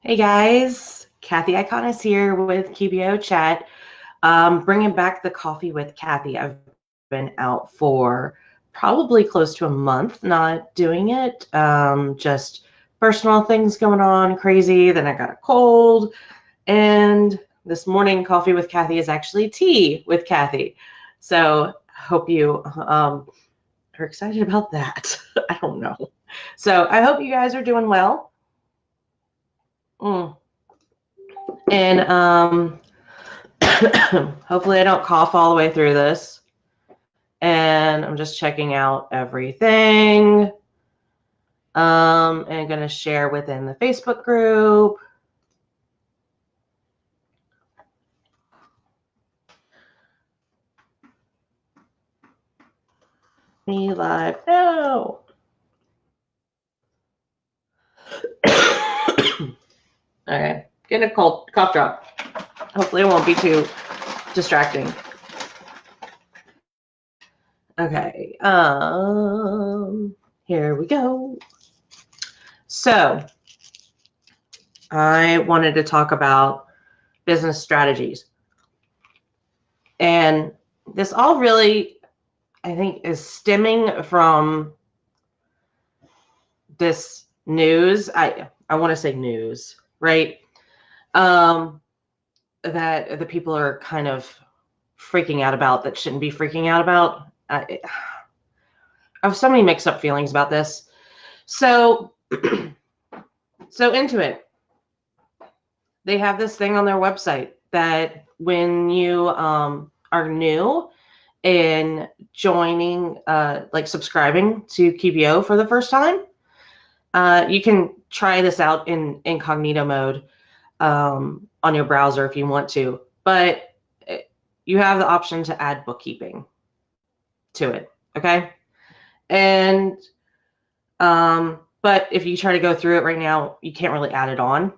Hey guys, Cathy is here with QBOchat, bringing back the coffee with Cathy. I've been out for probably close to a month not doing it. Just personal things going on, crazy. Then I got a cold, and this morning coffee with Cathy is actually tea with Cathy. So hope you are excited about that. I don't know. So I hope you guys are doing well. And hopefully I don't cough all the way through this. And I'm just checking out everything. And going to share within the Facebook group. Me live now. Okay, getting a cold cough drop. Hopefully it won't be too distracting. Okay, here we go. So I wanted to talk about business strategies. And this all really, I think, is stemming from this news. I want to say news, right? That the people are kind of freaking out about that shouldn't be freaking out about. I have so many mixed up feelings about this. So, so Intuit, they have this thing on their website that when you are new in joining, like subscribing to QBO for the first time, you can try this out in incognito mode on your browser if you want to, but you have the option to add bookkeeping to it, okay? And but if you try to go through it right now, you can't really add it on.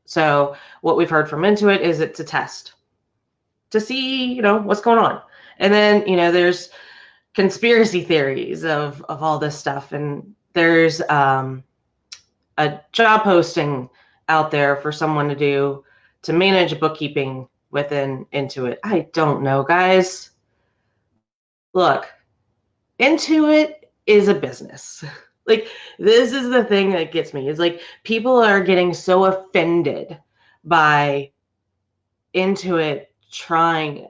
So what we've heard from Intuit is it's a test to see, what's going on. And then, there's conspiracy theories of all this stuff. And there's a job posting out there for someone to manage bookkeeping within Intuit. I don't know, guys. Look, Intuit is a business. Like, this is the thing that gets me. It's like people are getting so offended by Intuit trying,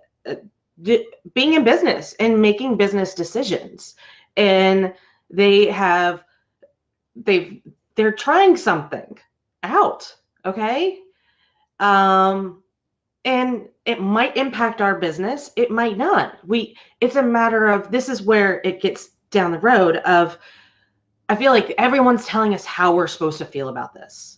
being in business and making business decisions. And they're trying something out, okay? And it might impact our business. It might not. It's a matter of, this is where it gets down the road of, I feel like everyone's telling us how we're supposed to feel about this.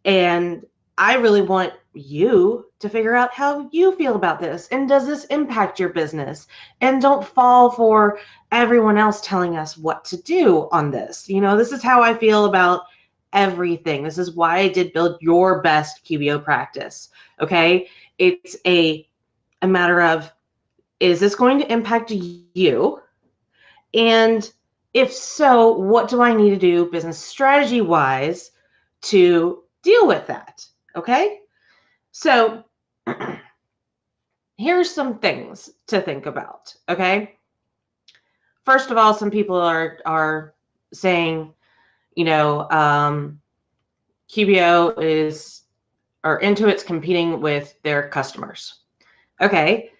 And I really want you to figure out how you feel about this. And does this impact your business? And don't fall for everyone else telling us what to do on this. This is how I feel about everything. This is why I did build your best QBO practice. Okay. It's a matter of, is this going to impact you? And if so, what do I need to do business strategy wise to deal with that? Okay. So here's some things to think about. Okay. First of all, some people are saying, QBO or Intuit's competing with their customers. Okay.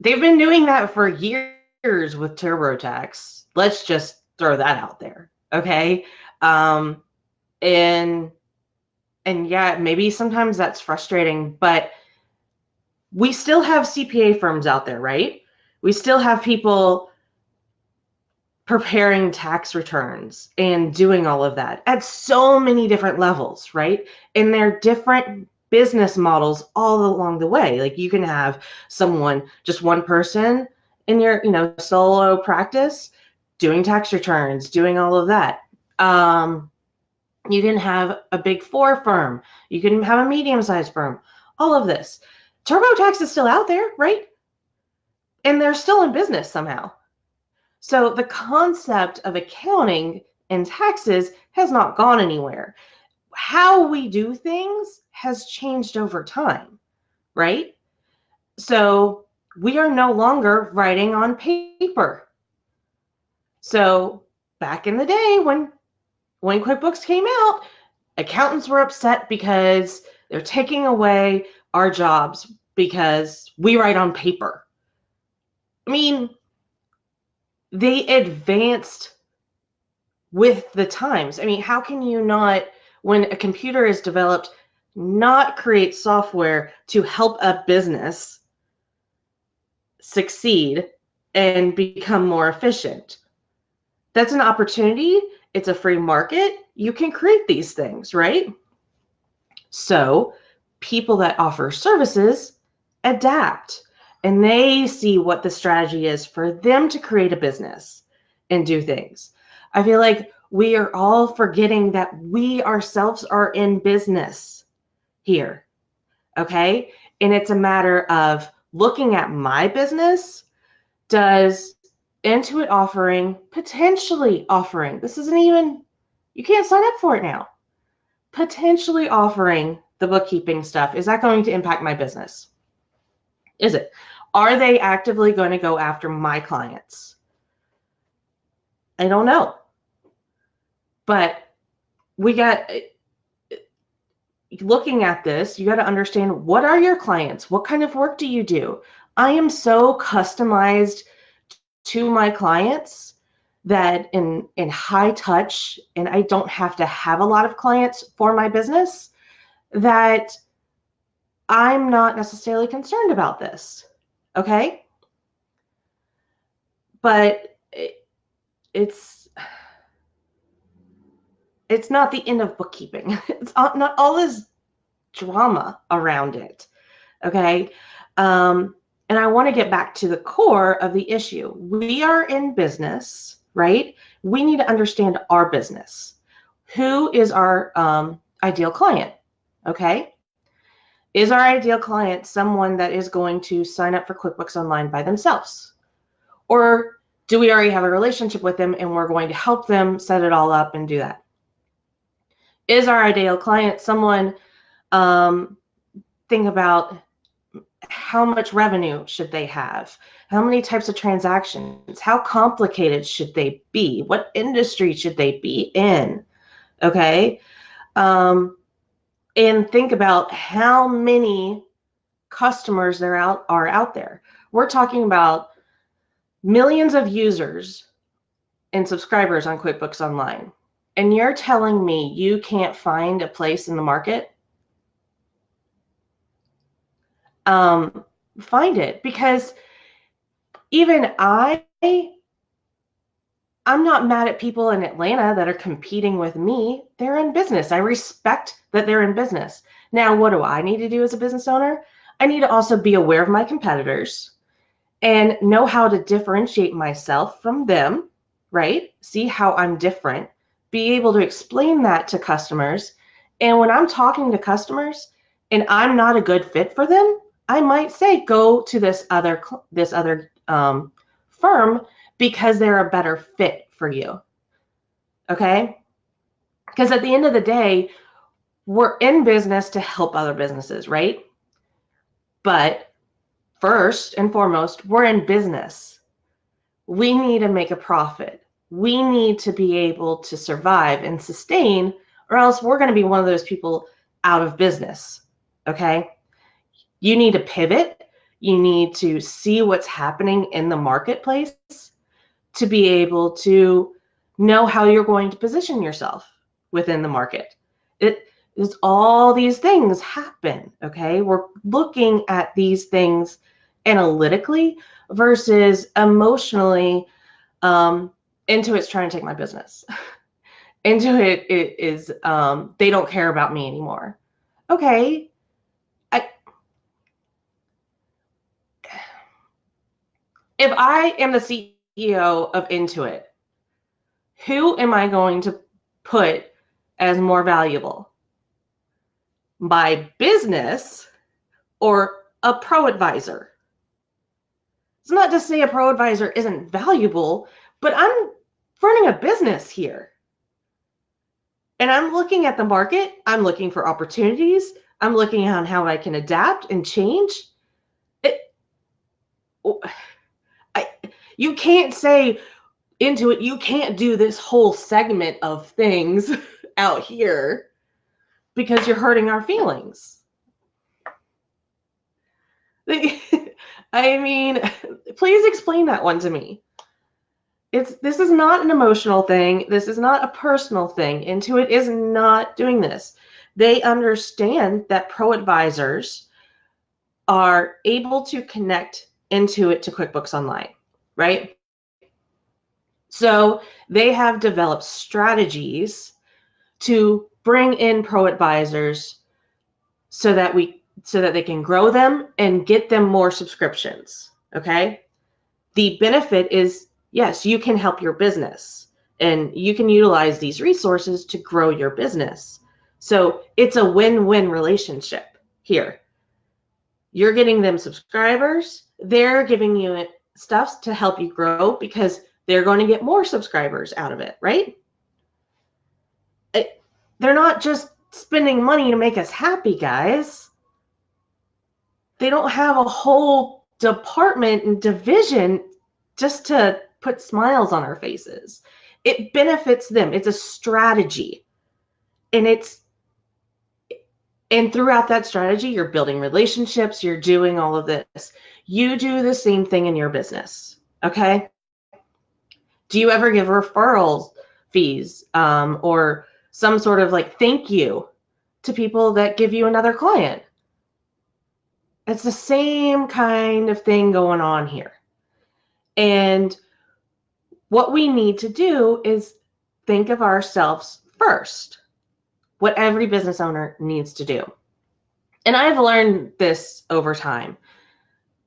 They've been doing that for years with TurboTax. Let's just throw that out there. Okay. And yeah, maybe sometimes that's frustrating, but we still have CPA firms out there, right? We still have people preparing tax returns and doing all of that at so many different levels, right? And they're different business models all along the way. Like, you can have just one person in your, solo practice doing tax returns, doing all of that. You can have a big four firm. You can have a medium-sized firm. All of this. TurboTax is still out there, right? And they're still in business somehow. So the concept of accounting and taxes has not gone anywhere. how we do things has changed over time, right? So we are no longer writing on paper. So back in the day when QuickBooks came out, accountants were upset because they're taking away our jobs because we write on paper. I mean, they advanced with the times. I mean, how can you not, when a computer is developed, not create software to help a business succeed and become more efficient? That's an opportunity. It's a free market. You can create these things, right? So people that offer services adapt and they see what the strategy is for them to create a business and do things. I feel like we are all forgetting that we ourselves are in business here, okay? And it's a matter of looking at my business. Does Intuit potentially offering, this isn't even, you can't sign up for it now, potentially offering the bookkeeping stuff, is that going to impact my business? Is it? Are they actively going to go after my clients? I don't know. But we got, looking at this, you got to understand, what are your clients? What kind of work do you do? I am so customized to my clients that in high touch, and I don't have to have a lot of clients for my business, that I'm not necessarily concerned about this, okay? But it's not the end of bookkeeping. It's not all this drama around it, okay? And I want to get back to the core of the issue. We are in business, right? We need to understand our business. Who is our ideal client, okay? Is our ideal client someone that is going to sign up for QuickBooks Online by themselves? Or do we already have a relationship with them and we're going to help them set it all up and do that? Is our ideal client someone, think about how much revenue should they have? How many types of transactions? How complicated should they be? What industry should they be in? Okay. And think about how many customers are out there. We're talking about millions of users and subscribers on QuickBooks Online. And you're telling me you can't find a place in the market? Find it, because even I'm not mad at people in Atlanta that are competing with me. They're in business. I respect that they're in business. Now, what do I need to do as a business owner? I need to also be aware of my competitors and know how to differentiate myself from them, right? See how I'm different, be able to explain that to customers. And when I'm talking to customers and I'm not a good fit for them, I might say, go to this other firm because they're a better fit for you, okay? Because at the end of the day, we're in business to help other businesses, right? But first and foremost, we're in business. We need to make a profit. We need to be able to survive and sustain, or else we're going to be one of those people out of business, okay? You need to pivot. You need to see what's happening in the marketplace to be able to know how you're going to position yourself within the market. It's all these things happen, okay? We're looking at these things analytically versus emotionally. Intuit's trying to take my business. Intuit is, they don't care about me anymore. Okay. If I am the CEO of Intuit, who am I going to put as more valuable? My business or a pro advisor? It's not to say a pro advisor isn't valuable, but I'm running a business here. And I'm looking at the market. I'm looking for opportunities. I'm looking on how I can adapt and change. It, you can't say Intuit, you can't do this whole segment of things out here because you're hurting our feelings. I mean, please explain that one to me. This is not an emotional thing. This is not a personal thing. Intuit is not doing this. They understand that pro advisors are able to connect Intuit to QuickBooks Online, right? So they have developed strategies to bring in pro advisors so that they can grow them and get them more subscriptions. Okay. The benefit is, yes, you can help your business and you can utilize these resources to grow your business. So it's a win-win relationship here. You're getting them subscribers. They're giving you stuff to help you grow because they're going to get more subscribers out of it, right? They're not just spending money to make us happy, guys. They don't have a whole department and division just to put smiles on our faces. It benefits them. It's a strategy. And throughout that strategy, you're building relationships, you're doing all of this. You do the same thing in your business, okay? Do you ever give referrals fees or some sort of like thank you to people that give you another client? It's the same kind of thing going on here. And what we need to do is think of ourselves first, what every business owner needs to do. And I've learned this over time,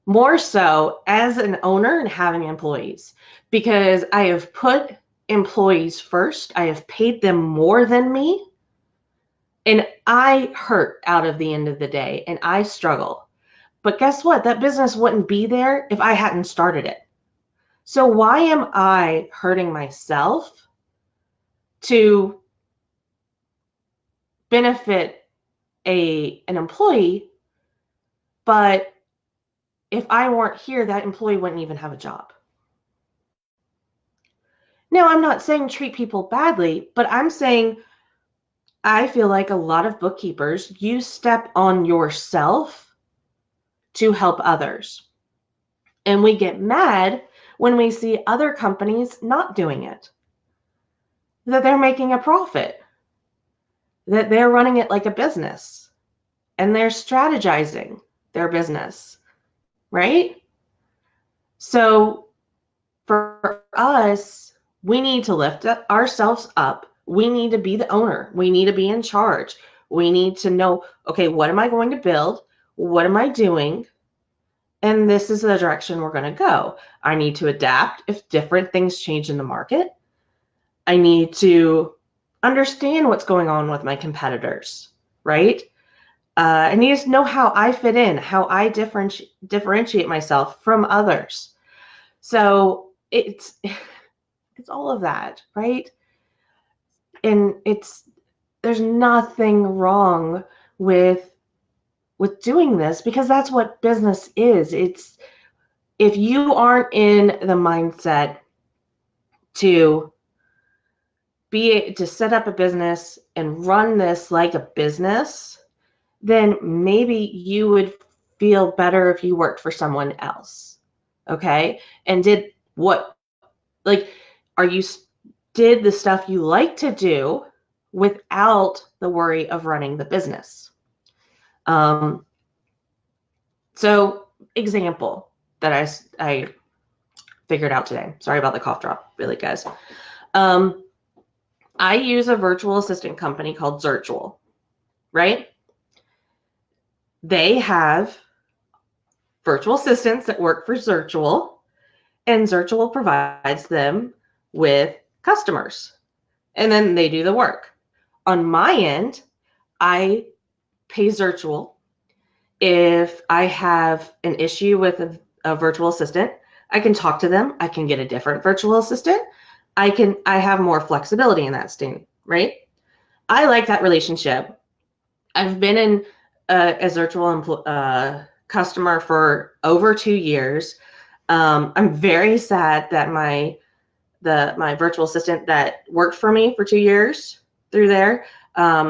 more so as an owner and having employees, because I have put employees first. I have paid them more than me. And I hurt out of the end of the day and I struggle. But guess what? That business wouldn't be there if I hadn't started it. So why am I hurting myself to benefit an employee, but if I weren't here, that employee wouldn't even have a job? Now, I'm not saying treat people badly, but I'm saying I feel like a lot of bookkeepers, you step on yourself to help others. And we get mad when we see other companies not doing it, that they're making a profit, that they're running it like a business, and they're strategizing their business, right? So for us, we need to lift ourselves up. We need to be the owner. We need to be in charge. We need to know, okay, what am I going to build? What am I doing? And this is the direction we're going to go. I need to adapt if different things change in the market. I need to understand what's going on with my competitors, right? I need to know how I fit in, how I differentiate myself from others. So it's all of that, right? And there's nothing wrong with doing this because that's what business is. It's if you aren't in the mindset to set up a business and run this like a business, then maybe you would feel better if you worked for someone else, okay? And did the stuff you like to do without the worry of running the business. So example that I figured out today. Sorry about the cough drop, really, guys. I use a virtual assistant company called Zirtual, right? They have virtual assistants that work for Zirtual, and Zirtual provides them with customers, and then they do the work. On my end, I pay Zirtual. If I have an issue with a virtual assistant, I can talk to them. I can get a different virtual assistant. I have more flexibility in that state, right? I like that relationship. I've been in as virtual customer for over 2 years. I'm very sad that my virtual assistant that worked for me for 2 years through there,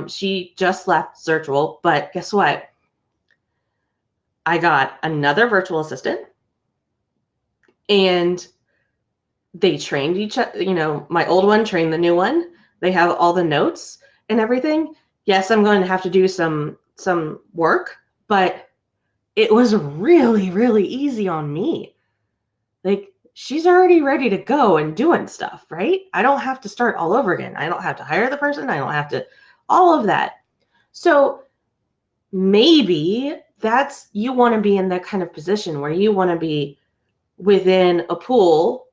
she just left Zirtual. But guess what? I got another virtual assistant, and they trained each other. My old one trained the new one. They have all the notes and everything. Yes, I'm going to have to do some work, but it was really, really easy on me. Like, she's already ready to go and doing stuff, right? I don't have to start all over again. I don't have to hire the person. I don't have to, all of that. So maybe you want to be in that kind of position where you want to be within a pool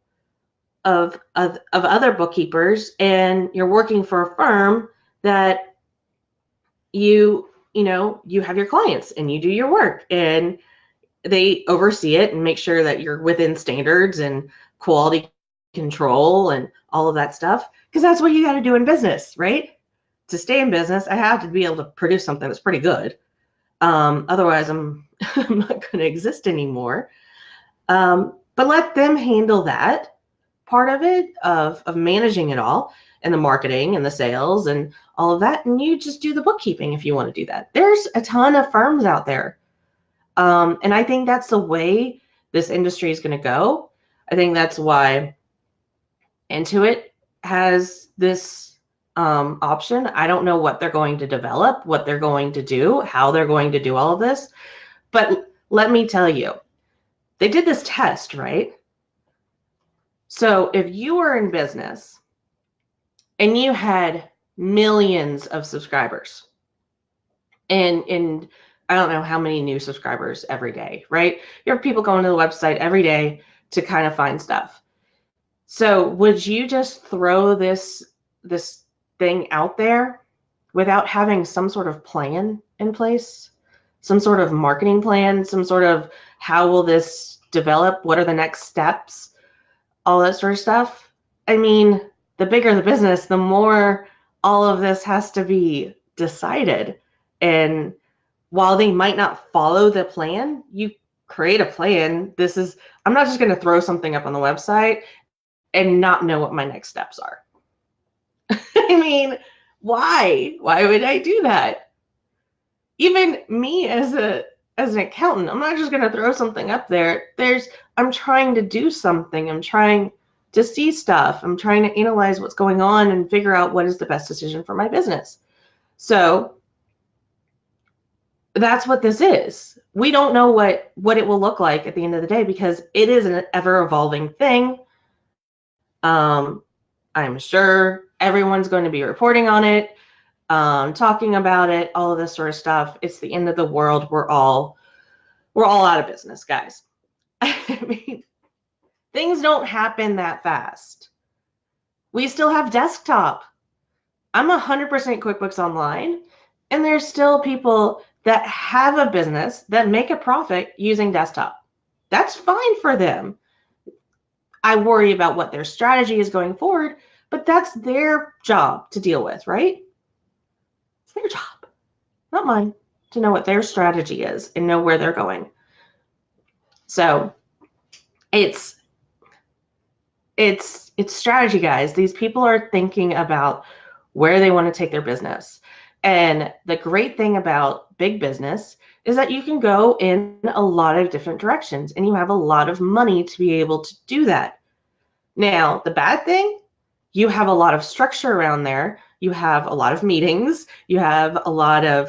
of other bookkeepers, and you're working for a firm that you have your clients and you do your work, and they oversee it and make sure that you're within standards and quality control and all of that stuff, because that's what you got to do in business, right? To stay in business, I have to be able to produce something that's pretty good. Otherwise, I'm not going to exist anymore. But let them handle that part of it, of managing it all, and the marketing and the sales and all of that. And you just do the bookkeeping if you want to do that. There's a ton of firms out there. And I think that's the way this industry is going to go. I think that's why Intuit has this option. I don't know what they're going to develop, what they're going to do, how they're going to do all of this. But let me tell you, they did this test, right? So if you were in business and you had millions of subscribers, and I don't know how many new subscribers every day, right? You have people going to the website every day to kind of find stuff. So would you just throw this thing out there without having some sort of plan in place, some sort of marketing plan, some sort of how will this develop? What are the next steps? All that sort of stuff. I mean, the bigger the business, the more all of this has to be decided. And while they might not follow the plan, you create a plan. I'm not just going to throw something up on the website and not know what my next steps are. I mean, why? Why would I do that? Even me as an accountant, I'm not just going to throw something up there. I'm trying to do something. I'm trying to see stuff. I'm trying to analyze what's going on and figure out what is the best decision for my business. So that's what this is. We don't know what it will look like at the end of the day, because it is an ever-evolving thing. I'm sure everyone's going to be reporting on it, talking about it, all of this sort of stuff. It's the end of the world. We're all out of business, guys. I mean, things don't happen that fast. We still have desktop. I'm 100% QuickBooks Online, and there's still people that have a business that make a profit using desktop. That's fine for them. I worry about what their strategy is going forward, but that's their job to deal with, right? It's their job, not mine, to know what their strategy is and know where they're going. So it's strategy, guys. These people are thinking about where they want to take their business. And the great thing about big business is that you can go in a lot of different directions, and you have a lot of money to be able to do that. Now, the bad thing, you have a lot of structure around there. You have a lot of meetings. You have a lot of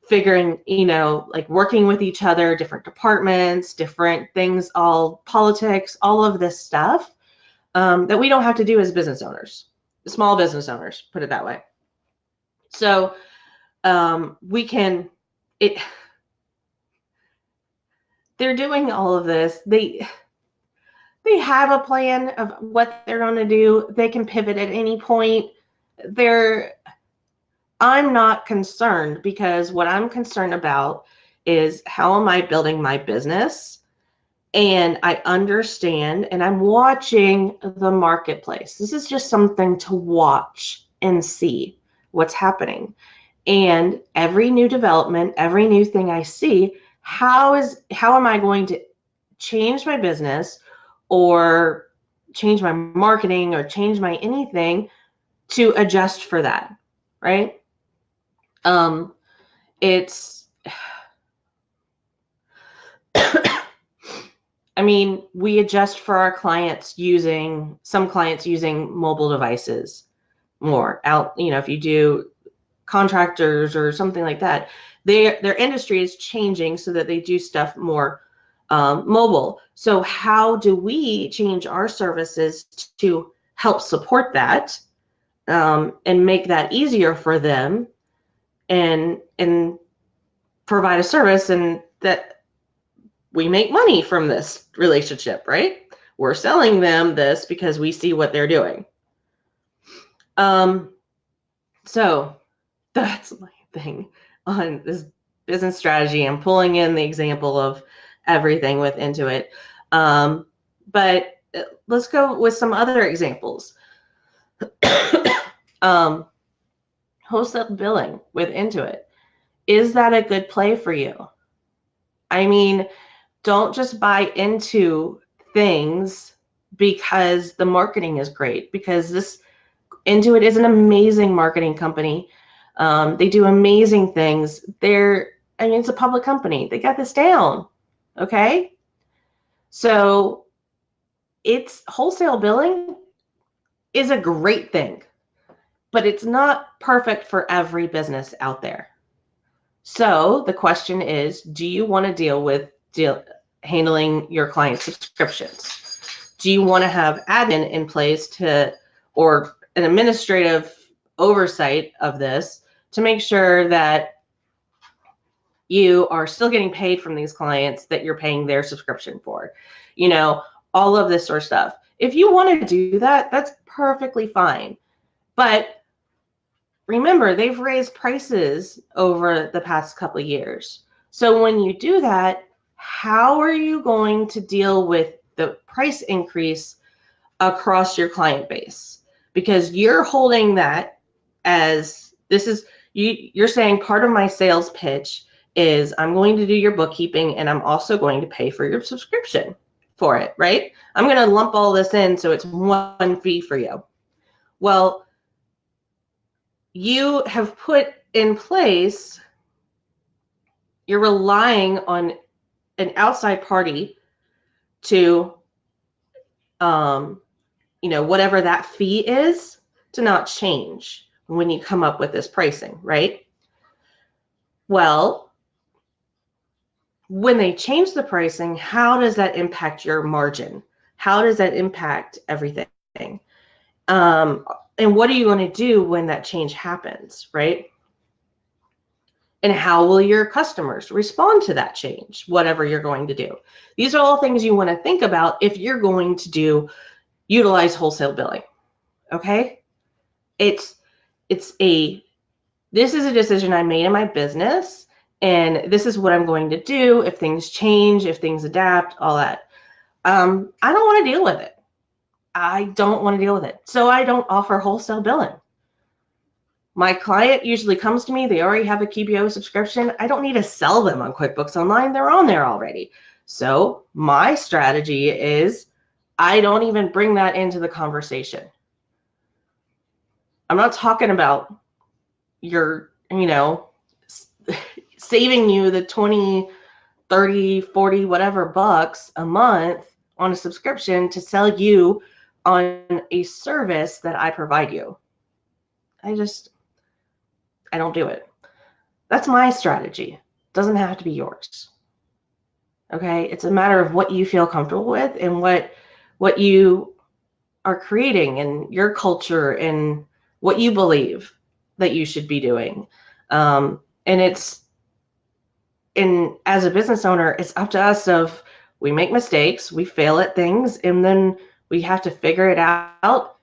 figuring, like working with each other, different departments, different things, all politics, all of this stuff that we don't have to do as business owners, small business owners, put it that way. So they're doing all of this. They have a plan of what they're going to do. They can pivot at any point. I'm not concerned, because what I'm concerned about is how am I building my business? And I understand, and I'm watching the marketplace. This is just something to watch and see. what's happening. And every new development, every new thing I see, how am I going to change my business or change my marketing or change my anything to adjust for that, right? It's I mean, we adjust for our clients using mobile devices more out, if you do contractors or something like that, their industry is changing so that they do stuff more mobile. So how do we change our services to help support that and make that easier for them and provide a service and that we make money from this relationship, right? We're selling them this because we see what they're doing. So that's my thing on this business strategy. I'm pulling in the example of everything with Intuit. But let's go with some other examples. Wholesale billing with Intuit. Is that a good play for you? I mean, don't just buy into things because the marketing is great, because Intuit is an amazing marketing company. They do amazing things. It's a public company. They got this down. Okay. So it's wholesale billing is a great thing, but it's not perfect for every business out there. So the question is, do you want to deal with handling your client subscriptions? Do you want to have admin in place or an administrative oversight of this to make sure that you are still getting paid from these clients that you're paying their subscription for? All of this sort of stuff. If you want to do that, that's perfectly fine. But remember, they've raised prices over the past couple of years. So when you do that, how are you going to deal with the price increase across your client base? Because you're holding that as you're saying part of my sales pitch is I'm going to do your bookkeeping and I'm also going to pay for your subscription for it, right? I'm going to lump all this in so it's one fee for you. Well, you have put in place, you're relying on an outside party to, whatever that fee is, to not change when you come up with this pricing, right? Well, when they change the pricing, how does that impact your margin? How does that impact everything? And what are you going to do when that change happens, right? And how will your customers respond to that change, whatever you're going to do? These are all things you want to think about if you're going to utilize wholesale billing, okay? This is a decision I made in my business, and this is what I'm going to do if things change, if things adapt, all that. I don't want to deal with it. I don't want to deal with it. So I don't offer wholesale billing. My client usually comes to me. They already have a QBO subscription. I don't need to sell them on QuickBooks Online. They're on there already. So my strategy is I don't even bring that into the conversation. I'm not talking about saving you the 20, 30, 40, whatever bucks a month on a subscription to sell you on a service that I provide you. I don't do it. That's my strategy. It doesn't have to be yours. Okay? It's a matter of what you feel comfortable with and what you are creating and your culture and what you believe that you should be doing. And as a business owner, it's up to us we make mistakes, we fail at things, and then we have to figure it out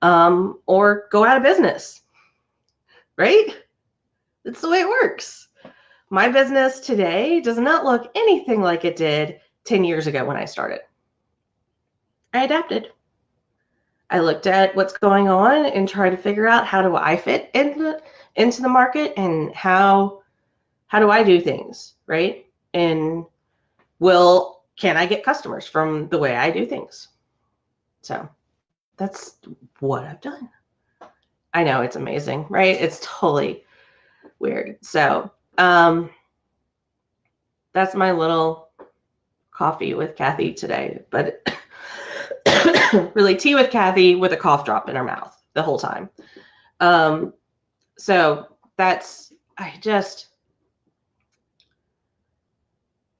or go out of business, right? That's the way it works. My business today does not look anything like it did 10 years ago when I started. I adapted. I looked at what's going on and tried to figure out how do I fit into the market, and how do I do things, right? And can I get customers from the way I do things? So that's what I've done. I know, it's amazing, right? It's totally weird. So that's my little coffee with Cathy today, but really tea with Cathy with a cough drop in her mouth the whole time. So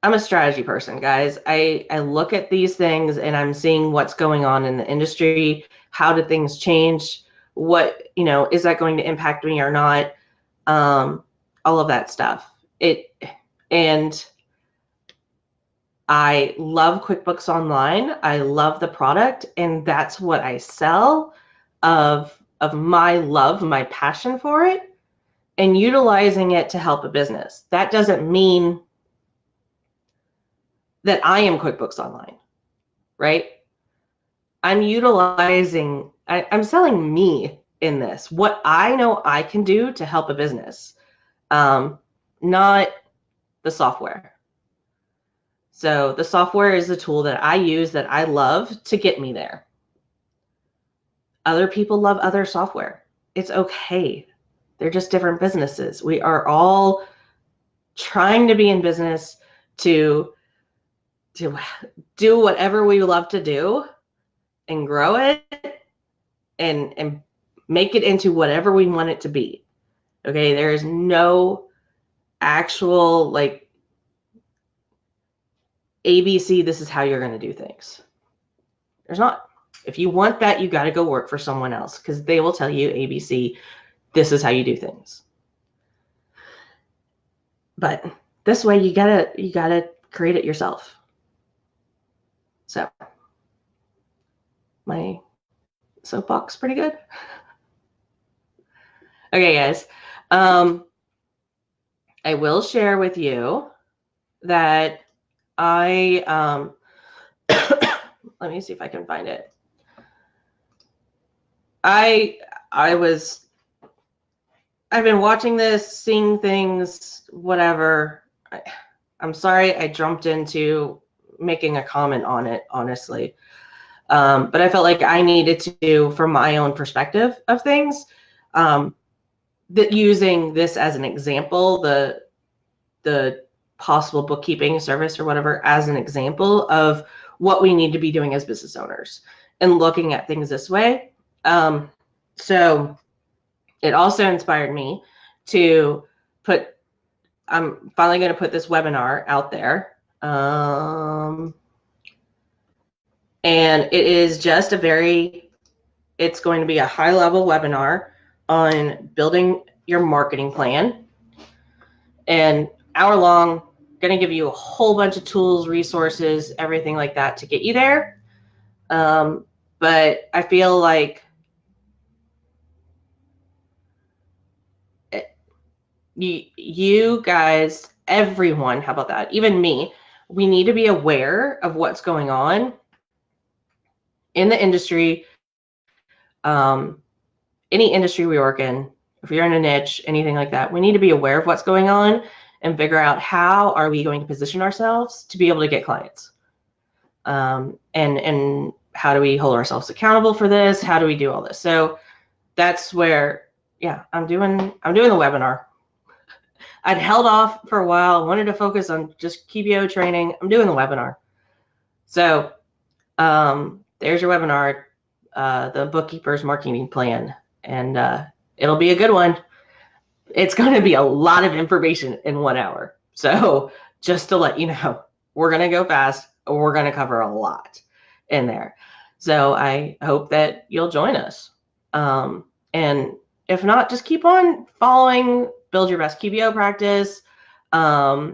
I'm a strategy person, guys. I look at these things and I'm seeing what's going on in the industry. How do things change? What, is that going to impact me or not? All of that stuff. And I love QuickBooks Online. I love the product, and that's what I sell of my love, my passion for it, and utilizing it to help a business. That doesn't mean that I am QuickBooks Online, right? I'm selling me in this, what I know I can do to help a business, not the software. So the software is the tool that I use, that I love, to get me there. Other people love other software. It's okay. They're just different businesses. We are all trying to be in business to do whatever we love to do and grow it and make it into whatever we want it to be. Okay, there is no actual like ABC, this is how you're going to do things. There's not. If you want that, you got to go work for someone else, because they will tell you ABC, this is how you do things. But this way, you gotta create it yourself. So my soapbox pretty good. Okay, guys. I will share with you that I let me see if I can find it. I've been watching this, seeing things, whatever. I'm sorry I jumped into making a comment on it, honestly. But I felt like I needed to, from my own perspective of things, that using this as an example, the possible bookkeeping service or whatever, as an example of what we need to be doing as business owners and looking at things this way. So it also inspired me to I'm finally going to put this webinar out there. And it is just it's going to be a high level webinar on building your marketing plan, and hour long, going to give you a whole bunch of tools, resources, everything like that to get you there. But I feel like you guys, everyone, how about that? Even me, we need to be aware of what's going on in the industry, any industry we work in. If you're in a niche, anything like that, we need to be aware of what's going on and figure out how are we going to position ourselves to be able to get clients. And how do we hold ourselves accountable for this? How do we do all this? So that's where, yeah, I'm doing the webinar. I'd held off for a while, wanted to focus on just QBO training. I'm doing the webinar. So there's your webinar, the bookkeeper's marketing plan, and it'll be a good one. It's going to be a lot of information in 1 hour. So just to let you know, we're going to go fast. We're going to cover a lot in there. So I hope that you'll join us. And if not, just keep on following Build Your Best QBO Practice, QBOchat,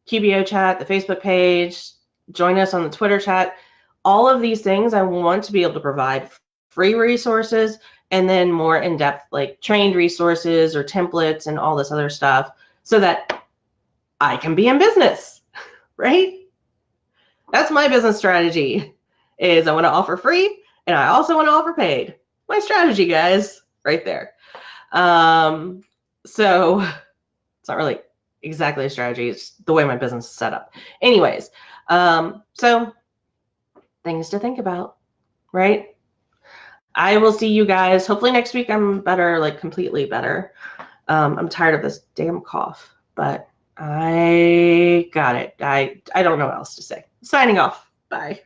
the Facebook page, join us on the Twitter chat. All of these things I want to be able to provide free resources, and then more in-depth, like trained resources or templates and all this other stuff, so that I can be in business, right? That's my business strategy, is I want to offer free And I also want to offer paid. My strategy, guys, right there. So it's not really exactly a strategy. It's the way my business is set up. Anyways, so things to think about, right? I will see you guys. Hopefully next week I'm better, like completely better. I'm tired of this damn cough, but I got it. I don't know what else to say. Signing off. Bye.